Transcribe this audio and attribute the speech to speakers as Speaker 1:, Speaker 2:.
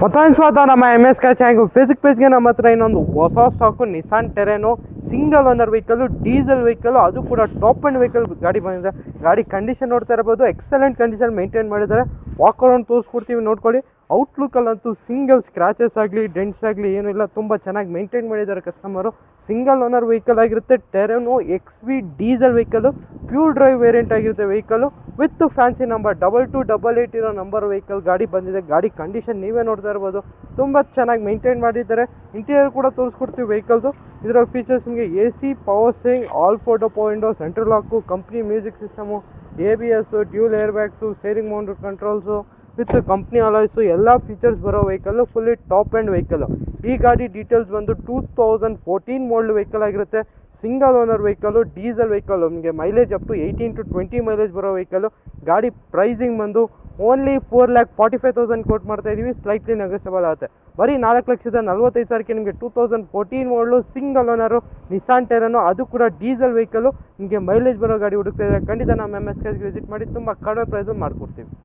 Speaker 1: ಮತ್ತೊಂದು ಸ್ವಾಗತ ನಮ್ಮ MSK ಚಾನಲ್ ಫೇಸ್ಬುಕ್ ಪೇಜ್ಗೆ ನಮ್ಮ ಹತ್ರ ಇನ್ನೊಂದು ಹೊಸ stock Nissan Terrano single owner vehicle diesel vehicle, ಅದು ಕೂಡ ಟಾಪ್ ಅಂಡ್ ವೆಹಿಕಲ್ ಗಾಡಿ ಬಂದಿದೆ. ಗಾಡಿ ಕಂಡೀಷನ್ ನೋಡ್ತಾ ಇರ್ಬೋದು, ಎಕ್ಸಲೆಂಟ್ ಕಂಡೀಷನ್ ಮೇಂಟೈನ್ ಮಾಡಿದ್ದಾರೆ. ವಾಕ್ ಅರೌಂಡ್ ತೋರಿಸ್ಕೊಡ್ತೀವಿ, ನೋಡ್ಕೊಳ್ಳಿ. ಔಟ್ಲುಕ್ಕಲ್ಲಂತೂ ಸಿಂಗಲ್ ಸ್ಕ್ರಾಚಸ್ ಆಗಲಿ ಡೆಂಟ್ಸ್ ಆಗಲಿ ಏನೂ ಇಲ್ಲ, ತುಂಬ ಚೆನ್ನಾಗಿ ಮೇಂಟೈನ್ ಮಾಡಿದ್ದಾರೆ ಕಸ್ಟಮರು. ಸಿಂಗಲ್ ಓನರ್ ವೆಹಿಕಲ್ ಆಗಿರುತ್ತೆ. ಟೆರೆನೋ XV diesel vehicle, pure drive variant ಆಗಿರುತ್ತೆ ವೆಹಿಕಲ್ಲು ವಿತ್ ಫ್ಯಾನ್ಸಿ ನಂಬರ್ 2288 ಇರೋ ನಂಬರ್ ವೆಹಿಕಲ್ ಗಾಡಿ ಬಂದಿದೆ. ಗಾಡಿ ಕಂಡೀಷನ್ ನೀವೇ ನೋಡ್ತಾ ಇರ್ಬೋದು, ತುಂಬ ಚೆನ್ನಾಗಿ ಮೇಂಟೈನ್ ಮಾಡಿದ್ದಾರೆ. ಇಂಟೀರಿಯರ್ ಕೂಡ ತೋರಿಸ್ಕೊಡ್ತೀವಿ ವೆಹಿಕಲ್ದು. ಇದರ ಫೀಚರ್ಸ್ ನಿಮಗೆ AC, power steering, all 4 power window, central lock, company music system, ABS, dual air bags, steering mounted controls with company alloys ಎಲ್ಲ ಫೀಚರ್ಸ್ ಬರೋ vehicle, fully top end vehicle. ಈ ಗಾಡಿ ಡೀಟೇಲ್ಸ್ ಬಂದು 2014 model vehicle ಆಗಿರುತ್ತೆ. Single owner vehicle, diesel vehicle, ನಿಮಗೆ mileage up to 18 to 20 mileage ಬರೋ vehicle. ಗಾಡಿ pricing ಬಂದು ಓನ್ಲಿ 4,45,000 ಕೋಟ್ ಮಾಡ್ತಾ ಇದ್ದೀವಿ. ಸ್ಲೈಟ್ಲಿ ನೆಗೋಸಿಯಬಲ್ ಆಗುತ್ತೆ. ಬರೀ 4,45,000 ನಿಮಗೆ 2014 ಮಾಡಲು ಸಿಂಗಲ್ ಓನರು ನಿಸಾನ್ ಟೆರೆನೋ, ಅದು ಕೂಡ ಡೀಸೆಲ್ ವೆಹಿಕಲ್ಲು, ನಿಮಗೆ ಮೈಲೇಜ್ ಬರೋ ಗಾಡಿ ಹುಡುಕ್ತಾ ಇದ್ದಾರೆ. ಖಂಡಿತ ನಮ್ಮ MSK ವಿಸಿಟ್ ಮಾಡಿ, ತುಂಬ ಕಡಿಮೆ ಪ್ರೈಸಲ್ಲಿ ಮಾಡಿಕೊಡ್ತೀವಿ.